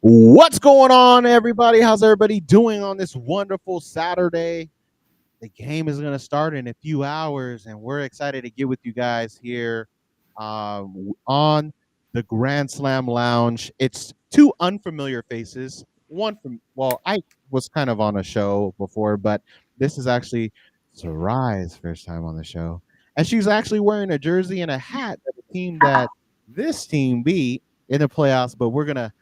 What's going on, everybody? How's everybody doing on this wonderful Saturday? The game is going to start in a few hours, and we're excited to get with you guys here on the Grand Slam Lounge. It's two unfamiliar faces. One from, well, I was kind of on a show before, but this is actually Sarai's first time on the show. And she's actually wearing a jersey and a hat of the team that this team beat in the playoffs, but we're gonna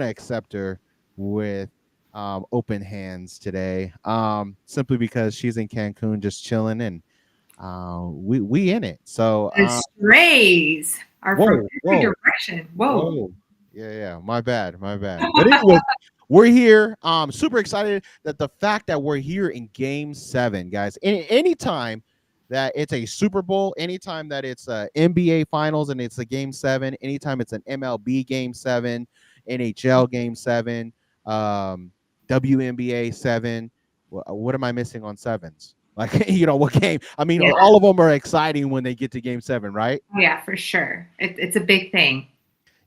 accept her with open hands today, simply because she's in Cancun just chilling, and we in it. So The strays are from whoa, every whoa, direction. Whoa. whoa, yeah, my bad, my bad. But anyway, we're here. Super excited that the fact that we're here in Game 7, guys. Anytime that it's a Super Bowl, anytime that it's a NBA Finals and it's a Game 7, anytime it's an MLB Game 7, NHL Game 7, um, WNBA 7. What am I missing on sevens? Like, what game? I mean, Yeah. all of them are exciting when they get to Game 7, right? Oh, yeah, for sure. It's a big thing.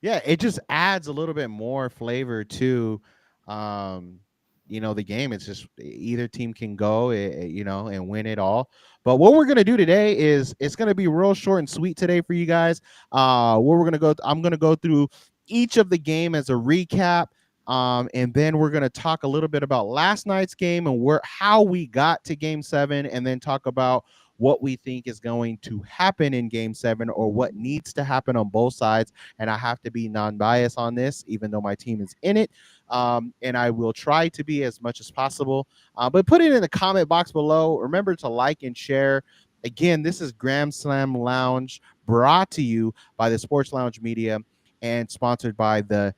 Yeah, it just adds a little bit more flavor to um the game. It's just either team can go and win it all. But what we're going to do today is it's going to be real short and sweet today for you guys. Where we're going to go, I'm going to go through each of the game as a recap, and then we're going to talk a little bit about last night's game and how we got to Game 7, and then talk about what we think is going to happen in Game 7, or what needs to happen on both sides. And I have to be non-biased on this, even though my team is in it. And I will try to be as much as possible. But put it in the comment box below. Remember to like and share. Again, this is Grand Slam Lounge, brought to you by the Sports Lounge Media and sponsored by the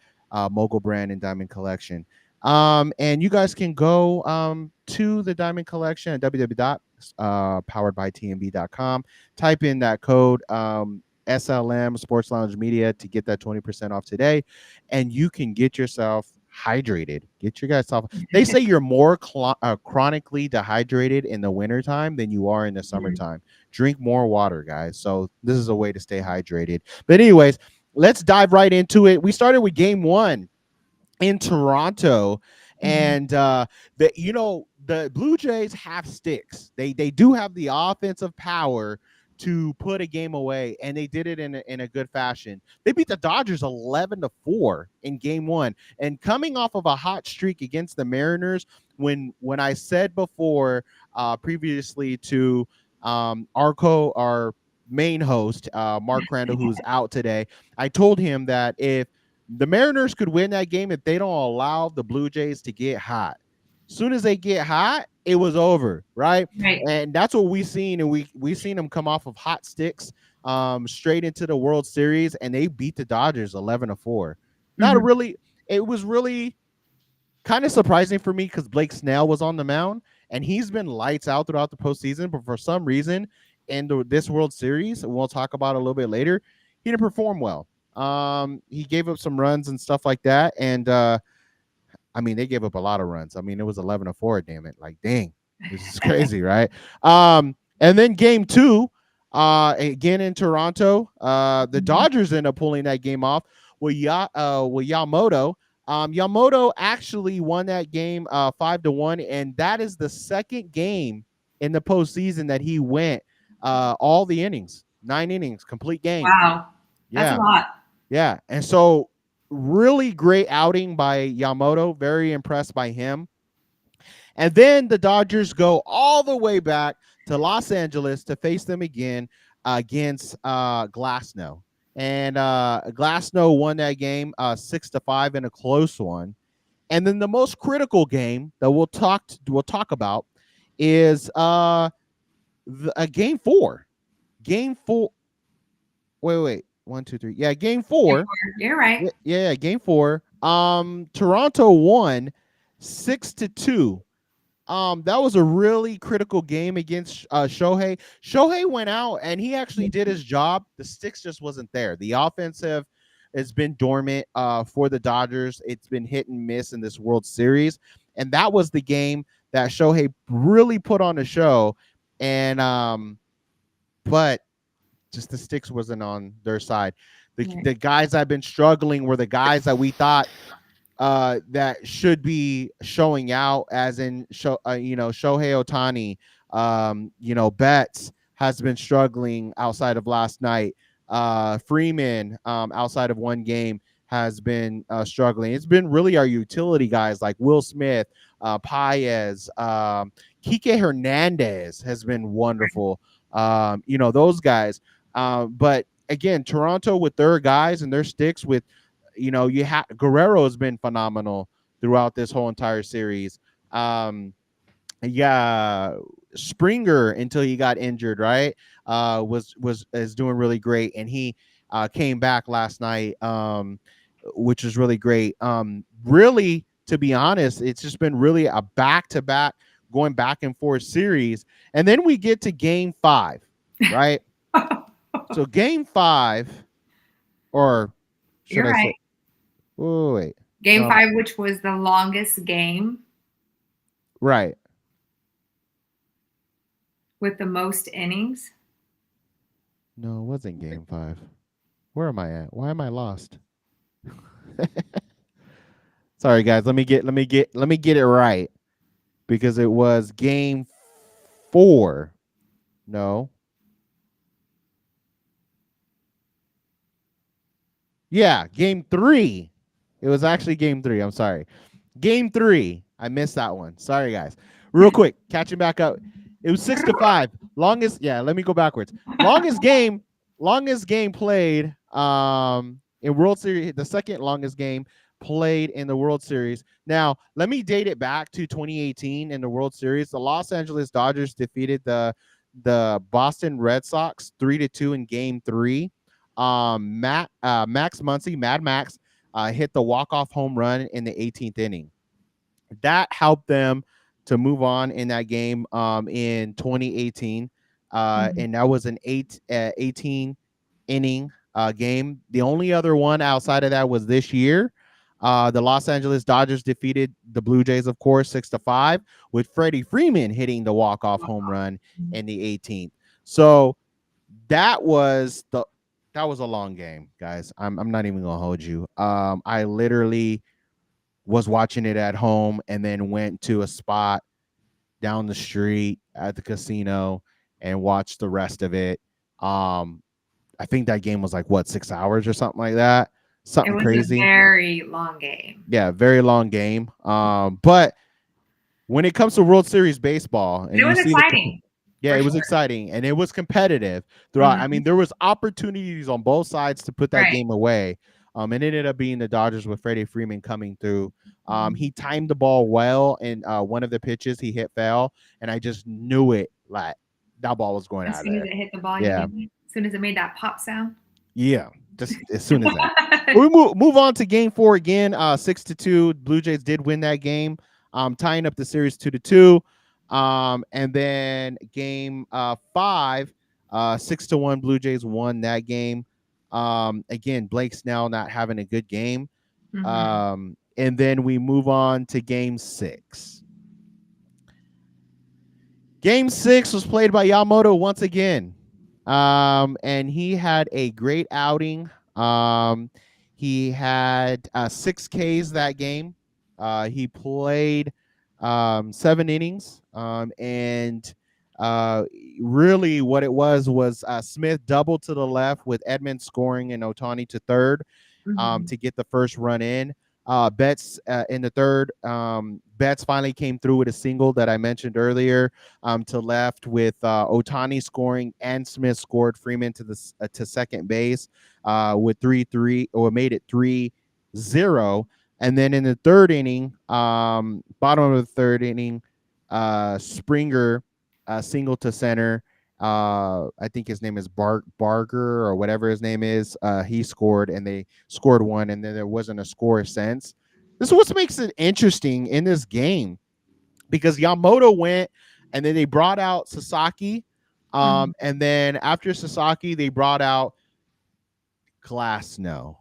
Mogul Brand and Diamond Collection. And you guys can go to the Diamond Collection at www.poweredbytmb.com. Type in that code SLM Sports Lounge Media to get that 20% off today, and you can get yourself hydrated. Get your guys off. They say you're more chronically dehydrated in the wintertime than you are in the summertime. Drink more water, guys. So this is a way to stay hydrated. But anyways, let's dive right into it. We started with Game 1 in Toronto, and the Blue Jays have sticks. They do have the offensive power to put a game away, and they did it in a good fashion. They beat the Dodgers 11-4 in Game 1, and coming off of a hot streak against the Mariners. When I said before, previously to our main host, Mark Crandall, who's out today, I told him that if the Mariners could win that game if they don't allow the Blue Jays to get hot. Soon as they get hot, it was over, right? Right. And that's what we seen, and we seen them come off of hot sticks, straight into the World Series, and they beat the Dodgers 11-4. Not really. It was really kind of surprising for me because Blake Snell was on the mound, and he's been lights out throughout the postseason. But for some reason, in this World Series, and we'll talk about it a little bit later, he didn't perform well. He gave up some runs and stuff like that, and I mean, they gave up a lot of runs. I mean, it was 11-4. Damn it! Like, dang, this is crazy, right? And then Game 2, again in Toronto, the Dodgers end up pulling that game off with Yamoto. Yamoto actually won that game 5-1, and that is the second game in the postseason that he went all the innings, 9 innings, complete game. Wow. That's a Yeah. lot. Yeah. And so really great outing by Yamoto. Very impressed by him. And then the Dodgers go all the way back to Los Angeles to face them again against Glasnow. And Glasnow won that game 6-5 in a close one. And then the most critical game that we'll talk about is Game 4. Game 4. Wait. 1, 2, 3. Yeah, Game 4. You're right. Yeah, Game 4. Toronto won 6-2. That was a really critical game against Shohei. Shohei went out and he actually did his job. The sticks just wasn't there. The offensive has been dormant for the Dodgers. It's been hit and miss in this World Series, and that was the game that Shohei really put on the show. And but just the sticks wasn't on their side. The guys that have been struggling were the guys that we thought that should be showing out, as in Shohei Ohtani, Betts has been struggling outside of last night. Freeman, outside of one game, has been struggling. It's been really our utility guys like Will Smith, Paez, Kike Hernandez has been wonderful. Those guys. But again, Toronto with their guys and their sticks with, you have Guerrero has been phenomenal throughout this whole entire series. Yeah, Springer until he got injured, right? Was is doing really great, and he came back last night, which was really great. Really, to be honest, it's just been really a back to back, going back and forth series, and then we get to Game 5, right? So Game 5, or should You're I say? right. Oh wait, Game no, 5, which was the longest game right. with the most innings. No, it wasn't Game 5. Where am I at? Why am I lost? Sorry guys, let me get it right, because it was Game 4. No. Yeah, Game 3. It was actually Game 3. I'm sorry. Game 3. I missed that one. Sorry guys. Real quick, catching back up. It was 6-5. Longest, yeah, let me go backwards. Longest game played in World Series, the second longest game played in the World Series. Now, let me date it back to 2018 in the World Series. The Los Angeles Dodgers defeated the Boston Red Sox 3-2 in Game 3. Max Muncy, Mad Max, hit the walk-off home run in the 18th inning. That helped them to move on in that game in 2018. And that was an 18 inning game. The only other one outside of that was this year. The Los Angeles Dodgers defeated the Blue Jays, of course, 6-5, with Freddie Freeman hitting the walk-off home run in the 18th. So that was a long game, guys. I'm not even gonna hold you. I literally was watching it at home and then went to a spot down the street at the casino and watched the rest of it. I think that game was like, what, 6 hours or something like that. It Something was a crazy. very long game. Yeah, very long game. But when it comes to World Series baseball, But and it you was see the exciting yeah, for it was sure. exciting and it was competitive throughout. I Mhm. mean, there was opportunities on both sides to put that Right. game away. It ended up being the Dodgers with Freddie Freeman coming through. Mhm. He timed the ball well, and one of the pitches he hit fell, and I just knew it, like that ball was going As out of soon as there. it hit the ball, you Yeah, knew it. As soon as it made that pop sound. yeah. Just as soon as that. We move on to Game 4 again. 6-2. Blue Jays did win that game, tying up the series 2-2. And then Game 5, 6-1. Blue Jays won that game. Again, Blake Snell not having a good game. Mhm. And then we move on to Game 6. Game 6 was played by Yamoto once again. And he had a great outing. He had 6 Ks that game. He played 7 innings. And uh, really, what it was Smith doubled to the left with Edmonds scoring and Ohtani to third, Mhm. to get the first run in. Betts in the third. Betts finally came through with a single that I mentioned earlier, to left, with Ohtani scoring and Smith scored Freeman to second base, with 3-3, or made it 3-0. And then in the third inning, bottom of the third inning, Springer single to center. I think his name is Barger or whatever his name is. He scored, and they scored one, and then there wasn't a score since. This is what makes it interesting in this game, because Yamoto went, and then they brought out Sasaki. Mhm. And then after Sasaki, they brought out Glasnow.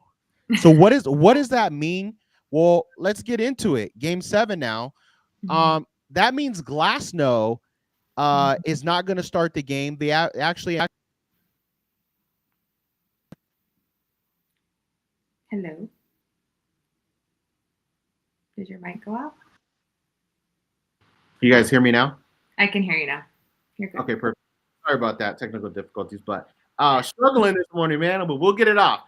So what does that mean? Well, let's get into it. Game 7 now. Mhm. That means Glasnow is not going to start the game. They actually Hello. Did your mic go out? You guys hear me now? I can hear you now. You're good. Okay, perfect. Sorry about that, technical difficulties, but struggling this morning, man, but we'll get it off.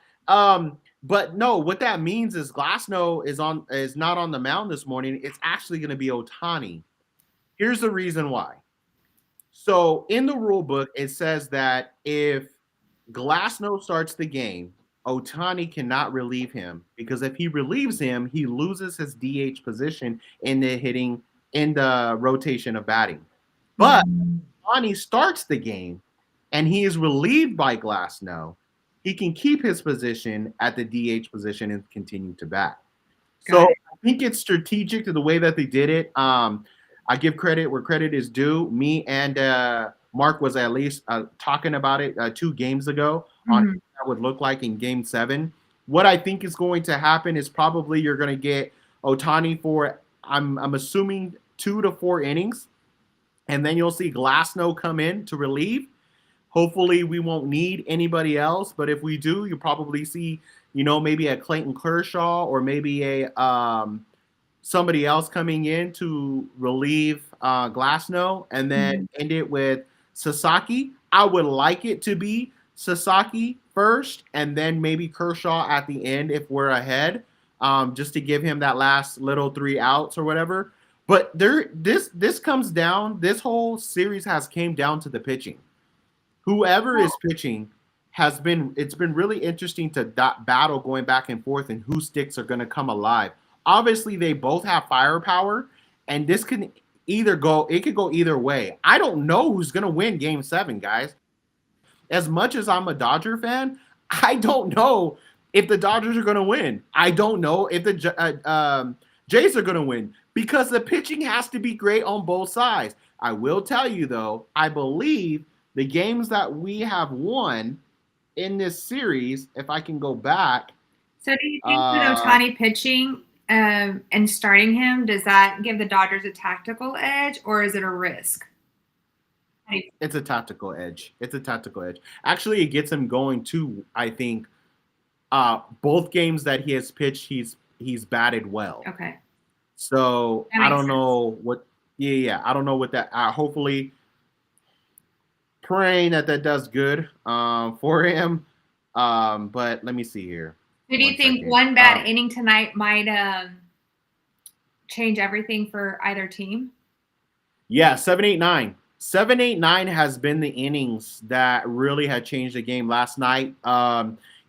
But no, what that means is Glasnow is not on the mound this morning. It's actually going to be Ohtani. Here's the reason why. So in the rule book, it says that if Glasnow starts the game, Ohtani cannot relieve him because if he relieves him, he loses his DH position in the rotation of batting. But Ohtani starts the game and he is relieved by Glasnow, he can keep his position at the DH position and continue to bat. So I think it's strategic to the way that they did it. I give credit where credit is due. Me and Mark was at least talking about it 2 games ago on what that would look like in Game 7. What I think is going to happen is probably you're going to get Ohtani for, I'm assuming, 2 to 4 innings. And then you'll see Glasnow come in to relieve. Hopefully we won't need anybody else, but if we do, you'll probably see, maybe a Clayton Kershaw or maybe a somebody else coming in to relieve Glasnow and then end it with Sasaki. I would like it to be Sasaki first and then maybe Kershaw at the end if we're ahead, just to give him that last little 3 outs or whatever. But this comes down. This whole series came down to the pitching. Whoever is pitching it's been really interesting to battle going back and forth and whose sticks are going to come alive. Obviously, they both have firepower, and this can it could go either way. I don't know who's going to win Game 7, guys. As much as I'm a Dodger fan, I don't know if the Dodgers are going to win. I don't know if the Jays are going to win because the pitching has to be great on both sides. I will tell you, though, I believe the games that we have won in this series, if I can go back. So do you think with Ohtani pitching and starting him, does that give the Dodgers a tactical edge or is it a risk? It's a tactical edge. Actually, it gets him going too, I think. Both games that he has pitched, he's batted well. Okay. So I don't know what. Yeah. I don't know what that. Hopefully, praying that does good for him. But let me see here. So do you think one bad inning tonight might change everything for either team? Yeah, 7-8-9. 7-8-9 has been the innings that really had changed the game last night.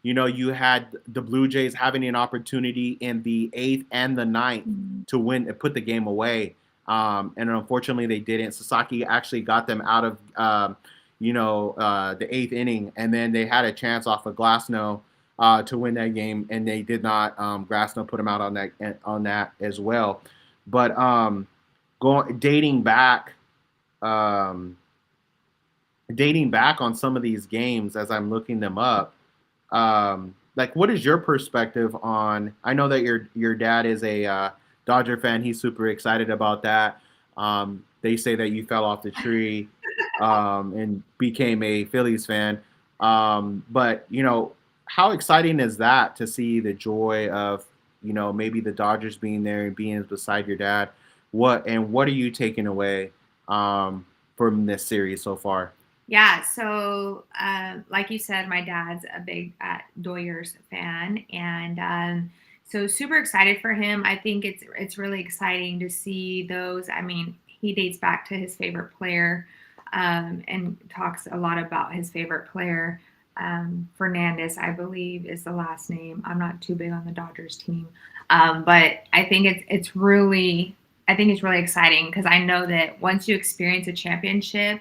You had the Blue Jays having an opportunity in the 8th and the 9th to win and put the game away. And unfortunately, they didn't. Sasaki actually got them out of, the 8th inning, and then they had a chance off of Glasnow to win that game, and they did not. Glasnow put them out on that as well. But dating back on some of these games as I'm looking them up. What is your perspective on? I know that your dad is a Dodger fan. He's super excited about that. They say that you fell off the tree and became a Phillies fan. But how exciting is that to see the joy of maybe the Dodgers being there and being beside your dad? What are you taking away from this series so far? Yeah, so like you said, my dad's a big Doyers fan, and so super excited for him. I think it's really exciting to see those. I mean, he dates back to his favorite player and talks a lot about his favorite player. Fernandez, I believe, is the last name. I'm not too big on the Dodgers team, but I think it's really exciting because I know that once you experience a championship,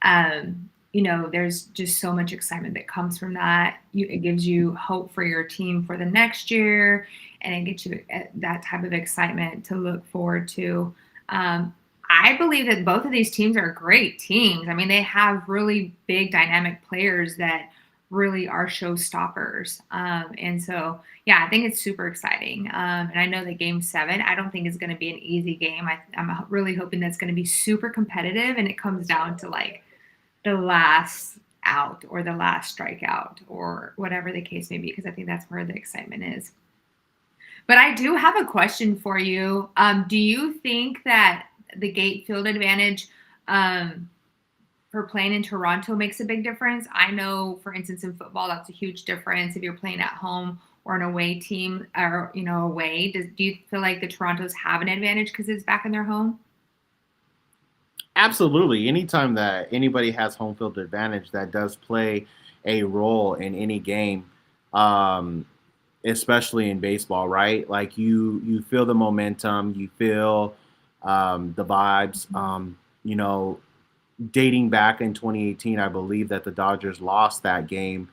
there's just so much excitement that comes from that. It gives you hope for your team for the next year, and it gets you that type of excitement to look forward to. I believe that both of these teams are great teams. I mean, they have really big dynamic players that really are showstoppers. And so, yeah, I think it's super exciting. And I know that Game 7, I don't think is going to be an easy game. I'm really hoping that's going to be super competitive, and it comes down to like the last out or the last strikeout or whatever the case may be, because I think that's where the excitement is. But I do have a question for you. Do you think that the gate field advantage for playing in Toronto makes a big difference? I know, for instance, in football, that's a huge difference if you're playing at home or an away team or, away. Do you feel like the Torontos have an advantage because it's back in their home? Absolutely. Anytime that anybody has home field advantage, that does play a role in any game, um, especially in baseball, right? Like you feel the momentum, you feel the vibes. You know, dating back in 2018, I believe that the Dodgers lost that game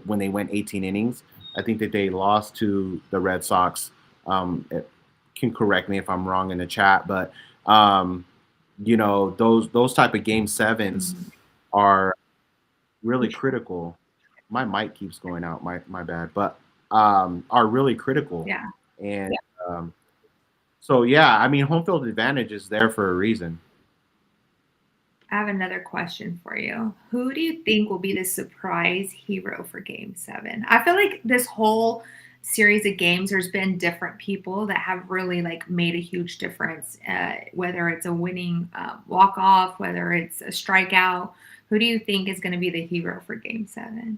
when they went 18 innings. I think that they lost to the Red Sox. It can correct me if I'm wrong in the chat, but those type of game sevens Mhm. are really critical. My mic keeps going out. My bad, but are really critical. Yeah. And so yeah, I mean, home field advantage is there for a reason. I have another question for you. Who do you think will be the surprise hero for Game 7? I feel like this whole series of games, there's been different people that have really like made a huge difference. Whether it's a winning walk off, whether it's a strikeout. Who do you think is going to be the hero for Game 7?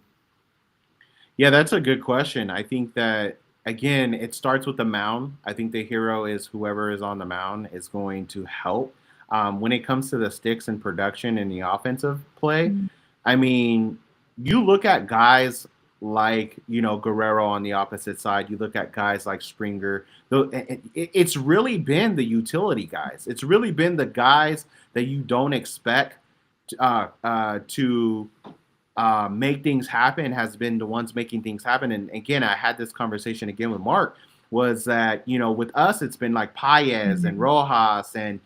Yeah, that's a good question. I think that again, it starts with the mound. I think the hero is whoever is on the mound is going to help. When it comes to the sticks and production in the offensive play, Mm. I mean, you look at guys like Guerrero on the opposite side. You look at guys like Springer. It's really been the utility guys. It's really been the guys that you don't expect to make things happen has been the ones making things happen. And again, I had this conversation again with Mark. Was that with us, it's been like Paez and Mhm. Rojas and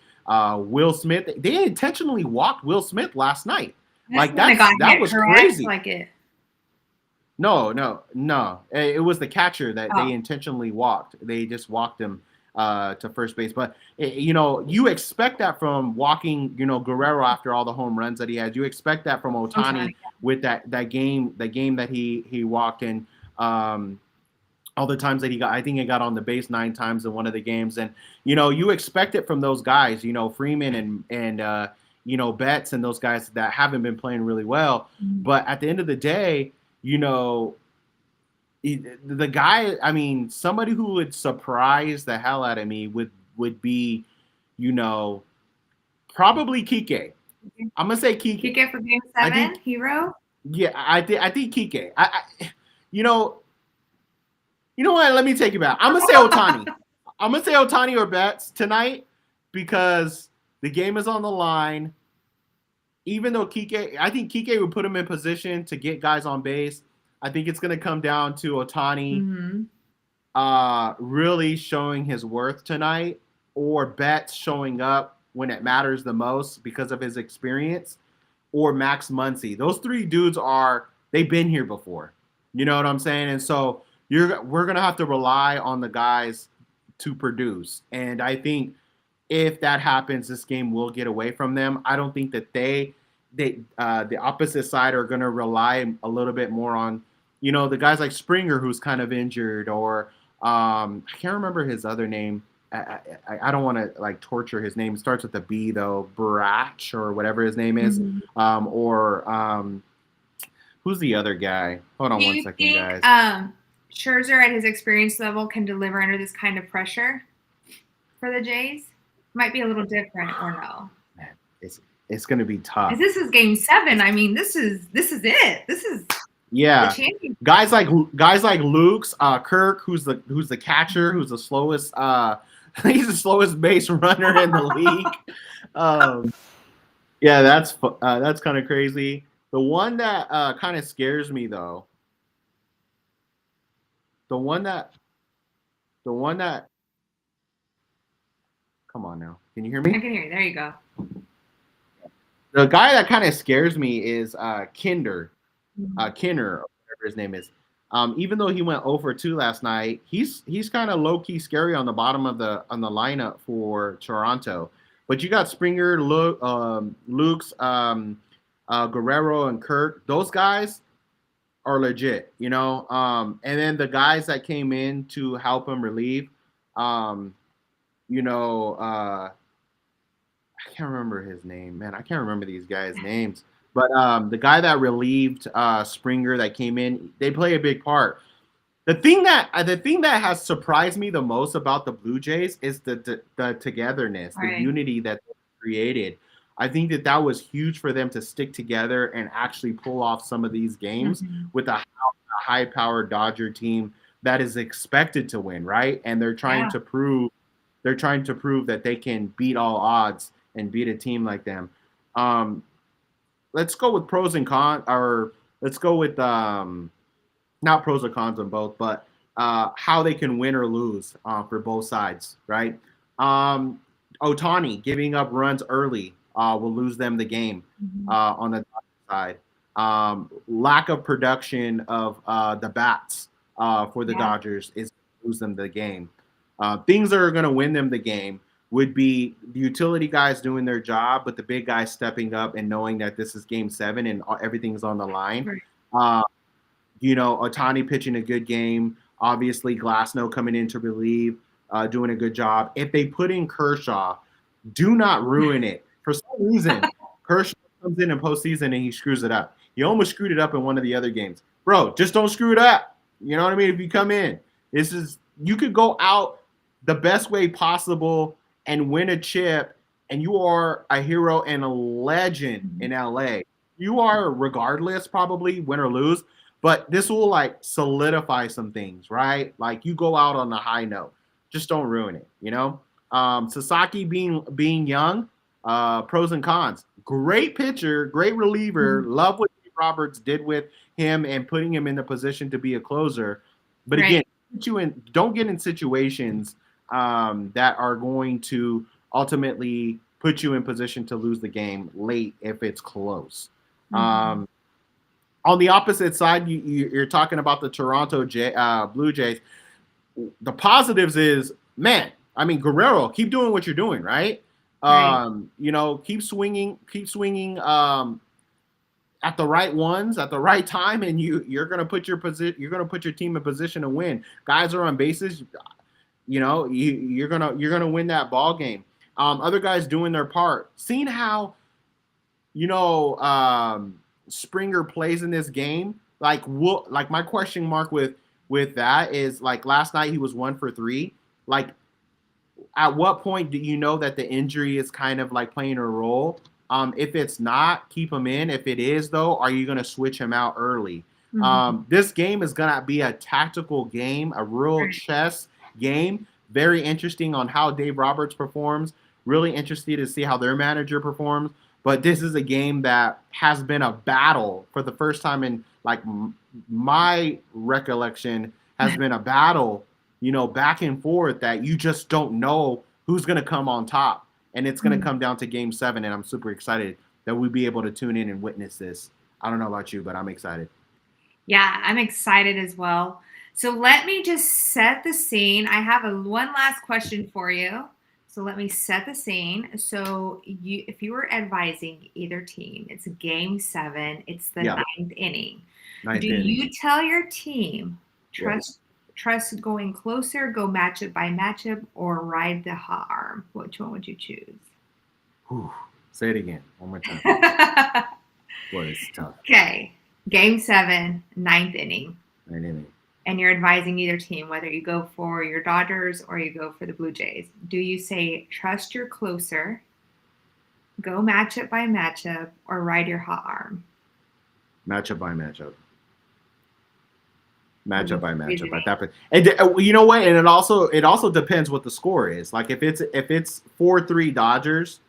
Will Smith. They intentionally walked Will Smith last night. That's Like the one that got that hit, was correct? crazy. Like it. No, no, no. It was the catcher that they Oh, intentionally walked. They just walked him to first base. But you expect that from walking, Guerrero after all the home runs that he had. You expect that from Ohtani Ohtani. with that game that he walked in. All the times that he got, I think he got on the base 9 times in one of the games, and you expect it from those guys, Freeman and Betts and those guys that haven't been playing really well. Mhm. But at the end of the day, the guy, I mean, somebody who would surprise the hell out of me would be, you know, probably Kike. I'm gonna say Kike. Kick it for Game I 7, think, hero? yeah, I think Kike. You know, you know what? Let me take it back. I'm gonna say Ohtani. I'm gonna say Ohtani or Betts tonight because the game is on the line. Even though Kike, I think Kike would put him in position to get guys on base. I think it's gonna come down to Ohtani Mhm. really showing his worth tonight, or Betts showing up when it matters the most because of his experience, or Max Muncy. Those three dudes they've been here before. You know what I'm saying? And so we're gonna have to rely on the guys to produce. And I think if that happens, this game will get away from them. I don't think that the opposite side are going to rely a little bit more on the guys like Springer, who's kind of injured, or I can't remember his other name. I don't want to like torture his name. It starts with a B though, Brach or whatever his name is, Mhm. or who's the other guy? Hold on Do one you second, think guys. Scherzer at his experience level can deliver under this kind of pressure for the Jays? Might be a little different, or no? Man, it's going to be Because tough. this is Game 7. I mean, this is it. This is the Yeah, champion. guys like Luke's Kirk, who's the catcher, who's the slowest he's the slowest base runner in the league. Um, yeah, that's kind of crazy. The one that kind of scares me though, the one that the one that come on now, can you hear I me? can hear you. There you go. The guy that kind of scares me is Mhm. Kinner, or whatever his name is. Even though he went 0 for 2 last night, he's kind of low key scary on the bottom of the lineup for Toronto. But you got Springer, Luke's, Guerrero, and Kirk. Those guys are legit, you know. And then the guys that came in to help him relieve, um, you know, I can't remember his name, man. I can't remember these guys' names. But the guy that relieved Springer that came in, they play a big part. The thing that has surprised me the most about the Blue Jays is the togetherness, the Right. unity that they created. I think that was huge for them to stick together and actually pull off some of these games Mhm. with a high-powered Dodger team that is expected to win, right? And Yeah. they're trying to prove that they can beat all odds and beat a team like them. Um, let's go with pros and cons, or let's go with not pros or cons on both, but how they can win or lose for both sides, right? Um, Ohtani giving up runs early will lose them the game Mhm. on the side. Lack of production of the bats for the Yeah. Dodgers is lose them the game. Things that are going to win them the game would be the utility guys doing their job, but the big guys stepping up and knowing that this is game 7 and everything's on the line. Right. Uh, Ohtani pitching a good game. Obviously, Glasnow coming in to relieve, doing a good job. If they put in Kershaw, do not ruin it. For some reason, Kershaw comes in postseason and he screws it up. He almost screwed it up in one of the other games. Bro, just don't screw it up. You know what I mean? If you come in, you could go out the best way possible and win a chip, and you are a hero and a legend Mhm. in LA. You are, regardless, probably win or lose, but this will like solidify some things, right? Like you go out on a high note. Just don't ruin it, you know? Sasaki being young, pros and cons. Great pitcher, great reliever. Mhm. Love what Dave Roberts did with him and putting him in the position to be a closer. But again, Right. don't get in situations that are going to ultimately put you in position to lose the game late if it's close. Mhm. Um, on the opposite side, you're talking about the Blue Jays. The positives is, man, I mean, Guerrero, keep doing what you're doing, right? Right. Keep swinging at the right ones at the right time, and you're gonna put you're gonna put your team in position to win. Guys are on bases, you're gonna win that ball game. Other guys doing their part. Seeing how you know Springer plays in this game, like my question mark with that is like last night he was 1 for 3. Like at what point do you know that the injury is kind of like playing a role? If it's not, keep him in. If it is, though, are you going to switch him out early? Mhm. This game is going to be a tactical game, a real Right. chess game. Very interesting on how Dave Roberts performs. Really interested to see how their manager performs. But this is a game that has been a battle for the first time in like my recollection has been a battle, back and forth that you just don't know who's going to come on top. And it's going to Mhm. come down to game 7. And I'm super excited that we'll be able to tune in and witness this. I don't know about you, but I'm excited. Yeah, I'm excited as well. So let me just set the scene. I have one last question for you. So let me set the scene. So if you were advising either team, it's game 7. It's the Yeah. ninth inning. Do Ninth inning. you tell your team Yeah. trust going closer, go matchup by matchup, or ride the hot arm? Which one would you choose? Whew. Say it again. One more time. Boy, it's tough. Okay, game 7, ninth inning. Ninth inning. And you're advising either team, whether you go for your Dodgers or you go for the Blue Jays. Do you say trust your closer, go matchup by matchup, or ride your hot arm? Matchup by matchup. What Matchup is by the matchup reasoning? at that point. And you know what? And it also depends what the score is. Like if it's 4-3 Dodgers,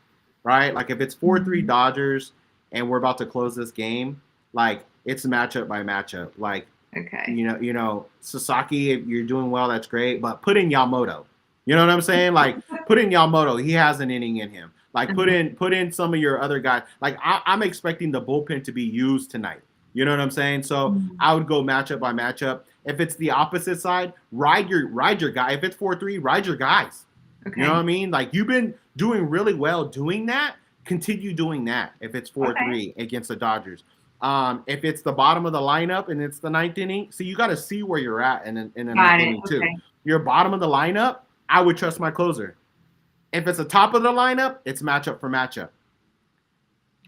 right? Like if it's 4-3 Mhm. Dodgers and we're about to close this game, like it's matchup by matchup. Like Okay. Sasaki, if you're doing well, that's great. But put in Yamoto. You know what I'm saying? Like put in Yamoto. He has an inning in him. Like put in some of your other guys. Like I'm expecting the bullpen to be used tonight. You know what I'm saying? So Mhm. I would go matchup by matchup. If it's the opposite side, ride your guy. If it's 4-3, ride your guys. You know what Okay. I mean? Like you've been doing really well doing that. Continue doing that if it's Okay. 4-3 against the Dodgers. If it's the bottom of the lineup and it's the ninth inning, so you got to see where you're at in the ninth Got it. inning too. Okay. You're bottom of the lineup, I would trust my closer. If it's the top of the lineup, it's matchup for matchup.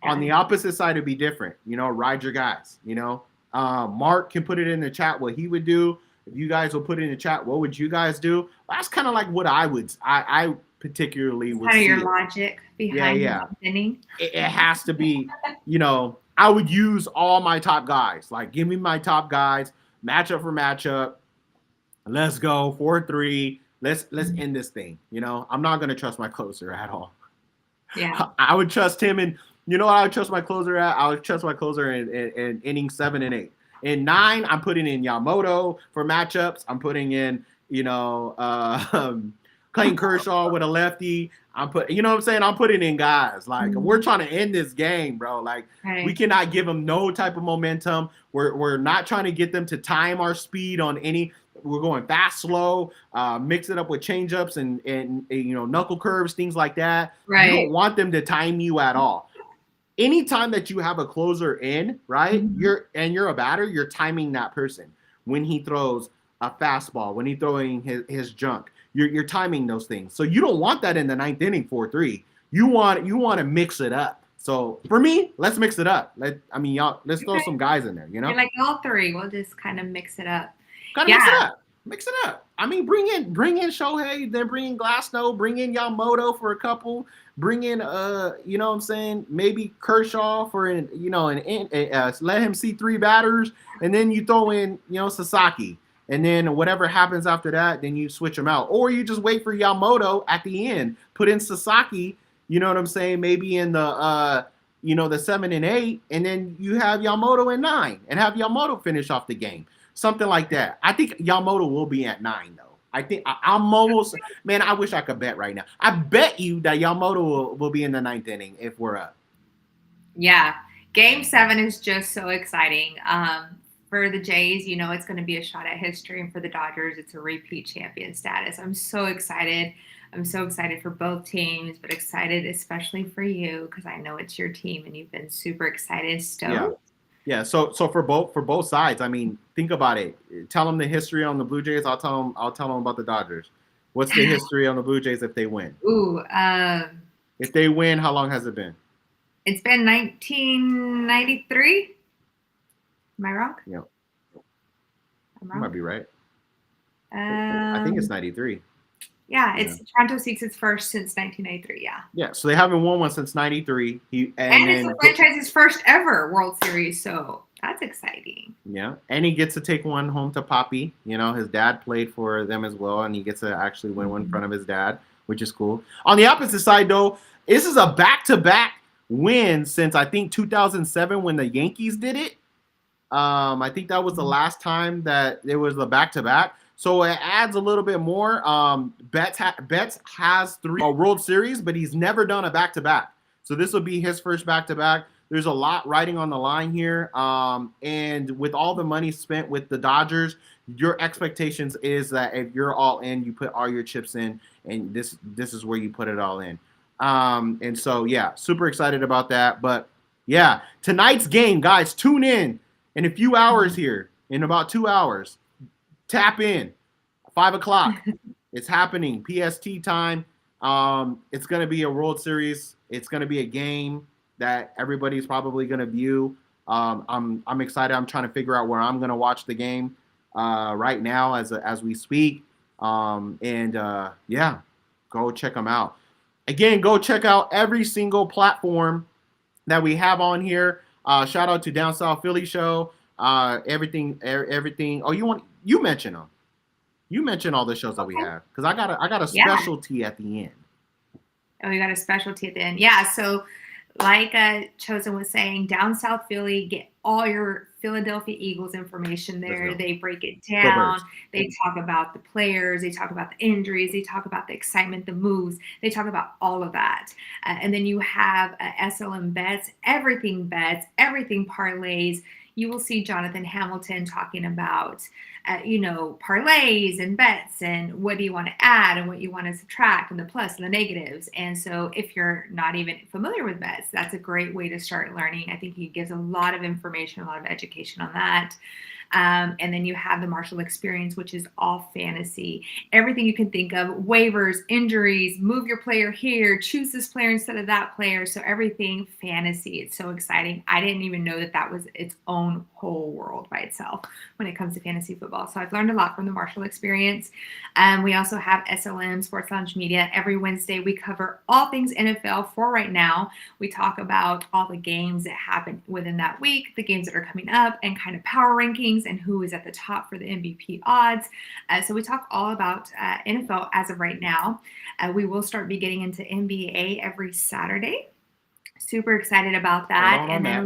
On the opposite side, it'd be different. Ride your guys. Mark can put it in the chat what he would do. If you guys will put it in the chat, what would you guys do? That's kind of like what I particularly would see. Kind of your logic behind the inning. It has to be, I would use all my top guys. Like, give me my top guys, matchup for matchup. Let's go 4-3. Let's end this thing. I'm not gonna trust my closer at all. Yeah, I would trust him in. I would trust my closer at. I would trust my closer in innings 7 and 8. In 9, I'm putting in Yamoto for matchups. I'm putting in, Clayton Kershaw with a lefty. I'm putting in guys. Like, we're trying to end this game, bro. Like, we cannot give them no type of momentum. We're not trying to get them to time our speed on any. We're going fast, slow, mix it up with changeups and knuckle curves, things like that. Right. You don't want them to time you at all. Anytime that you have a closer in, right, you're a batter, you're timing that person when he throws a fastball, when he's throwing his junk. You're timing those things. So you don't want that in the ninth inning 4-3. You want to mix it up. So for me, let's mix it up. Let's throw some guys in there. You're like all three. We'll just kind of mix it up. Mix it up. Bring in Shohei, then bring in Glasnow, bring in Yamoto for a couple, bring in maybe Kershaw for let him see 3 batters, and then you throw in Sasaki, and then whatever happens after that, then you switch them out, or you just wait for Yamoto at the end, put in Sasaki, maybe in the the 7 and 8, and then you have Yamoto in 9, and have Yamoto finish off the game. Something like that. I think Yamoto will be at 9, though. I think I'm almost, man, I wish I could bet right now. I bet you that Yamoto will be in the 9th inning if we're up. Yeah. Game 7 is just so exciting. For the Jays, it's going to be a shot at history. And for the Dodgers, it's a repeat champion status. I'm so excited. I'm so excited for both teams, but excited especially for you because I know it's your team and you've been super excited. Yeah. So for both sides, think about it. Tell them the history on the Blue Jays. I'll tell them about the Dodgers. What's the history on the Blue Jays if they win? If they win, how long has it been? It's been 1993. Am I wrong? Yeah. I'm wrong. You might be right. I think it's 93. Yeah, Toronto seeks its first since 1993. Yeah. Yeah, so they haven't won one since 93. And it's the franchise's first ever World Series, so that's exciting. Yeah, and he gets to take one home to Papi. His dad played for them as well, and he gets to actually win one in front of his dad, which is cool. On the opposite side, though, this is a back-to-back win since I think 2007 when the Yankees did it. I think that was the last time that there was a back-to-back. So it adds a little bit more. Betts has 3 World Series, but he's never done a back-to-back. So this will be his first back-to-back. There's a lot riding on the line here. And with all the money spent with the Dodgers, your expectations is that if you're all in, you put all your chips in, and this is where you put it all in. And so, yeah, super excited about that. But, yeah, tonight's game, guys, tune in a few hours here, in about 2 hours. Tap in, 5 o'clock. It's happening, PST time. It's going to be a World Series. It's going to be a game that everybody's probably going to view. I'm excited. I'm trying to figure out where I'm going to watch the game right now as we speak. Yeah, go check them out. Again, go check out every single platform that we have on here. Shout out to Down South Philly Show. Everything. Oh, you mention them. You mention all the shows that we have because I got a specialty at the end. Oh, you got a specialty at the end. Yeah. So, like Chosen was saying, Down South Philly, get all your Philadelphia Eagles information there. They break it down. They talk about the players. They talk about the injuries. They talk about the excitement, the moves. They talk about all of that. And then you have SLM bets, everything parlays. You will see Jonathan Hamilton talking about parlays and bets and what do you want to add and what you want to subtract and the plus and the negatives. And so if you're not even familiar with bets, that's a great way to start learning. I think he gives a lot of information, a lot of education on that. And then you have the Marshall experience, which is all fantasy. Everything you can think of, waivers, injuries, move your player here, choose this player instead of that player. So everything fantasy. It's so exciting. I didn't even know that was its own whole world by itself when it comes to fantasy football. So I've learned a lot from the Marshall experience. We also have SLM Sports Lounge Media. Every Wednesday, we cover all things NFL for right now. We talk about all the games that happen within that week, the games that are coming up, and kind of power rankings and who is at the top for the MVP odds. So we talk all about NFL as of right now. We will start be getting into NBA every Saturday. Super excited about that. And then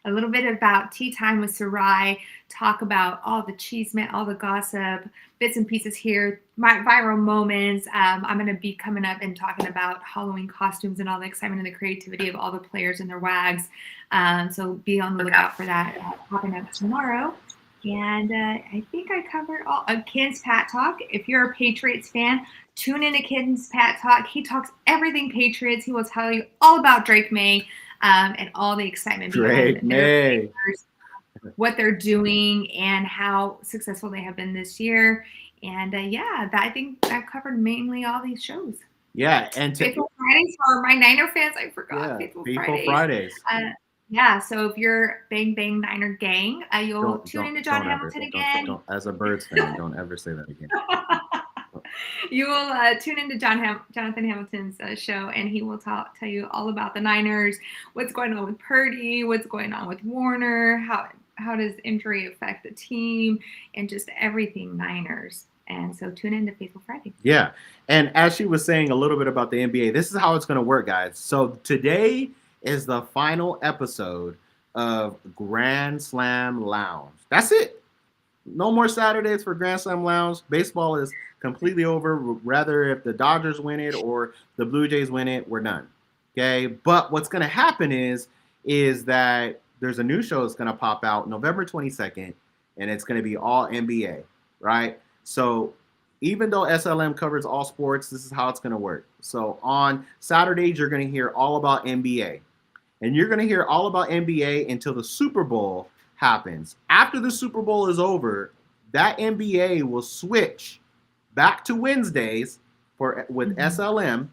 a little bit about Tea Time with Sarai, talk about all the chisme, all the gossip, bits and pieces here, my viral moments. I'm going to be coming up and talking about Halloween costumes and all the excitement and the creativity of all the players and their wags. So be on the lookout for that popping up tomorrow. And I think I covered all Ken's Pat Talk. If you're a Patriots fan, tune into Ken's Pat Talk. He talks everything Patriots. He will tell you all about Drake May. And all the excitement behind their players, what they're doing, and how successful they have been this year. And I think I've covered mainly all these shows. Yeah, and Faithful Fridays for my Niner fans. I forgot Faithful Fridays. So if you're Bang Bang Niner Gang, you'll tune into John Hamilton again. As a Birds fan, don't ever say that again. You will tune into Jonathan Hamilton's show, and he will tell you all about the Niners, what's going on with Purdy, what's going on with Warner, how does injury affect the team, and just everything Niners. And so tune into Faithful Friday. Yeah, and as she was saying a little bit about the NBA, this is how it's going to work, guys. So today is the final episode of Grand Slam Lounge. That's it. No more Saturdays for Grand Slam Lounge. Baseball is completely over. Rather, if the Dodgers win it or the Blue Jays win it, we're done. Okay, but what's going to happen is that there's a new show that's going to pop out November 22nd, and it's going to be all NBA, right? So even though SLM covers all sports, this is how it's going to work. So on Saturdays, you're going to hear all about NBA, and you're going to hear all about NBA until the Super Bowl happens. After the Super Bowl is over, that NBA will switch back to Wednesdays with SLM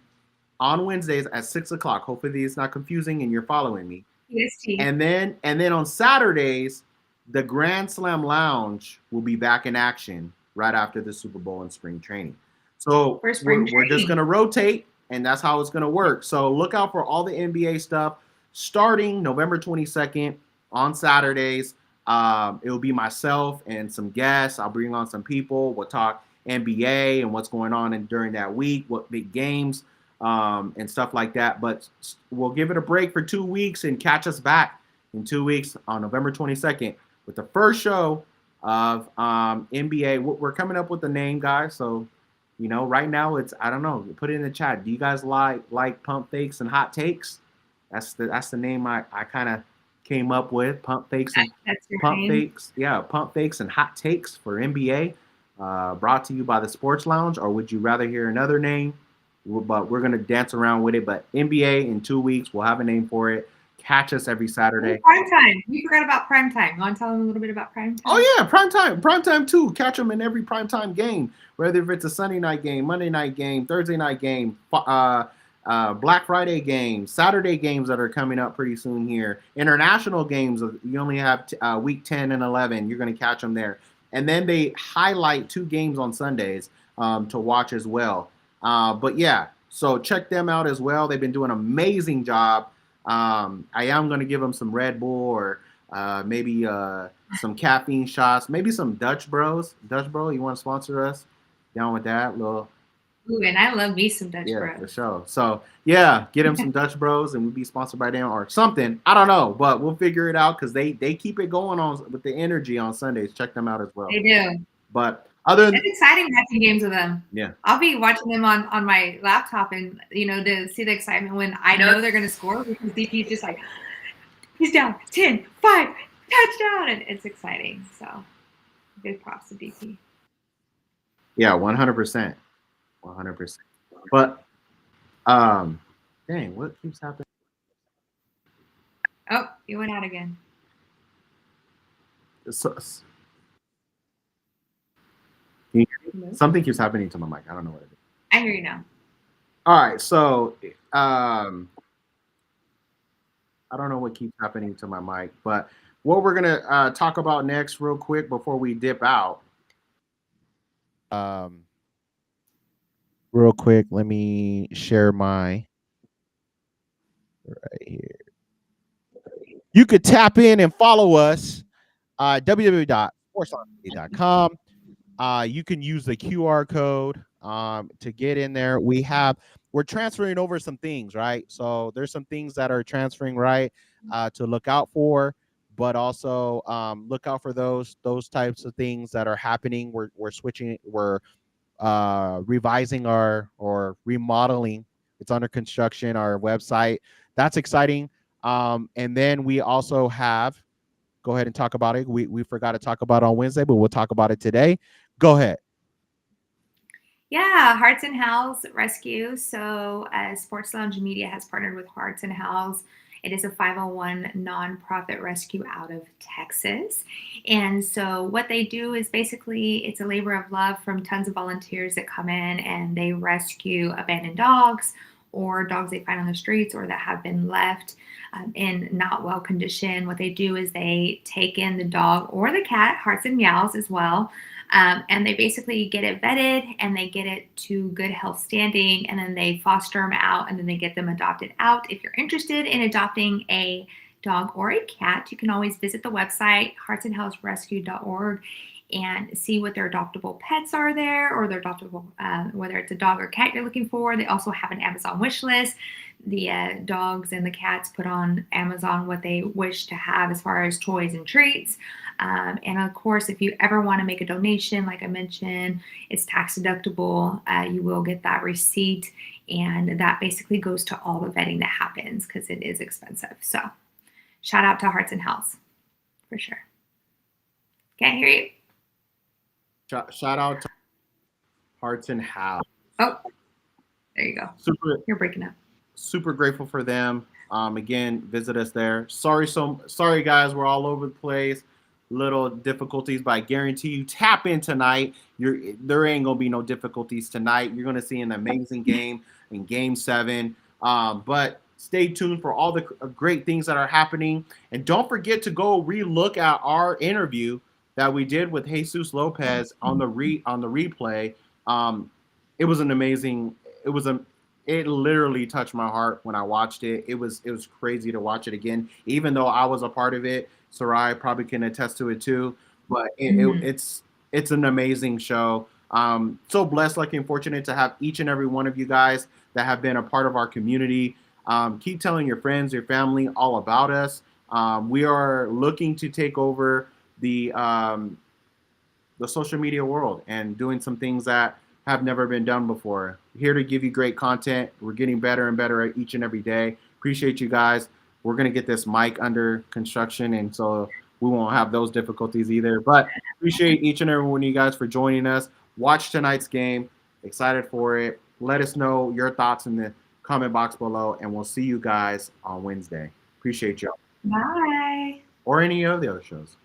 on Wednesdays at 6:00. Hopefully it's not confusing and you're following me. Yes, and then on Saturdays, the Grand Slam Lounge will be back in action right after the Super Bowl and spring training. So we're just going to rotate, and that's how it's going to work. So look out for all the NBA stuff starting November 22nd on Saturdays. It will be myself and some guests. I'll bring on some people. We'll talk NBA and what's going on during that week, what big games and stuff like that. But we'll give it a break for 2 weeks and catch us back in 2 weeks on November 22nd with the first show of NBA. We're coming up with the name, guys. So, right now it's, I don't know, put it in the chat. Do you guys like pump fakes and hot takes? That's the name I kind of came up with. Pump fakes and pump fakes and hot takes for NBA. Brought to you by the Sports Lounge. Or would you rather hear another name? But we're gonna dance around with it. But NBA in 2 weeks, we'll have a name for it. Catch us every Saturday. Prime time. You forgot about prime time. You want to tell them a little bit about prime time? Oh yeah, prime time too. Catch them in every prime time game, whether if it's a Sunday night game, Monday night game, Thursday night game, Black Friday games, Saturday games that are coming up pretty soon here. International games, you only have week 10 and 11. You're going to catch them there. And then they highlight 2 games on Sundays to watch as well. But yeah, so check them out as well. They've been doing an amazing job. I am going to give them some Red Bull or maybe some caffeine shots, maybe some Dutch Bros. Dutch Bro, you want to sponsor us? Down with that little. Ooh, and I love me some Dutch Bros. Yeah, for sure. So, yeah, get them some Dutch Bros and we'll be sponsored by them or something. I don't know, but we'll figure it out because they keep it going on with the energy on Sundays. Check them out as well. They do. But other than it's exciting watching games with them. Yeah. I'll be watching them on my laptop and, to see the excitement when I know they're going to score because DP's just like, he's down 10, 5, touchdown. And it's exciting. So Big props to DP. Yeah, 100%. 100%. But dang, what keeps happening? Oh, you went out again. So, Hello? something keeps happening to my mic. I don't know what it is. I hear you now. All right, so I don't know what keeps happening to my mic, but what we're gonna talk about next, real quick, before we dip out. Real quick, let me share my right here. You could tap in and follow us, www.sportsonmedia.com. You can use the QR code to get in there. We're transferring over some things, right? So there's some things that are transferring, right, to look out for, but also look out for those types of things that are happening. We're switching, we're revising or remodeling. It's under construction, our website. That's exciting. And then we also have, go ahead and talk about it. We forgot to talk about it on Wednesday, but we'll talk about it today. Go ahead. Yeah, Hearts and Howls Rescue. So, Sports Lounge Media has partnered with Hearts and Howls. It is a 501 nonprofit rescue out of Texas. And so, what they do is basically it's a labor of love from tons of volunteers that come in and they rescue abandoned dogs or dogs they find on the streets or that have been left in not well condition. What they do is they take in the dog or the cat, Hearts and Meows as well. And they basically get it vetted and they get it to good health standing, and then they foster them out and then they get them adopted out. If you're interested in adopting a dog or a cat, you can always visit the website heartsandhousrescue.org and see what their adoptable pets are there, or their adoptable, whether it's a dog or cat you're looking for. They also have an Amazon wish list. The dogs and the cats put on Amazon what they wish to have as far as toys and treats. And of course, if you ever want to make a donation, like I mentioned, it's tax deductible. You will get that receipt, and that basically goes to all the vetting that happens because it is expensive. So, shout out to Hearts and Howls for sure. Can't hear you. Shout out to Hearts and Howls. Oh, there you go. You're breaking up. Super grateful for them. Again, visit us there. Sorry guys, we're all over the place. Little difficulties, but I guarantee you, tap in tonight. There ain't gonna be no difficulties tonight. You're gonna see an amazing game in Game 7. But stay tuned for all the great things that are happening, and don't forget to go relook at our interview that we did with Jesus Lopez on the replay. It was an amazing. It literally touched my heart when I watched it. It was crazy to watch it again, even though I was a part of it. Sarai probably can attest to it too, but it's an amazing show. So blessed, lucky, and fortunate to have each and every one of you guys that have been a part of our community. Keep telling your friends, your family all about us. We are looking to take over the social media world and doing some things that have never been done before. Here to give you great content. We're getting better and better each and every day. Appreciate you guys. We're going to get this mic under construction, and so we won't have those difficulties either. But appreciate each and every one of you guys for joining us. Watch tonight's game. Excited for it. Let us know your thoughts in the comment box below, and we'll see you guys on Wednesday. Appreciate y'all. Bye. Or any of the other shows.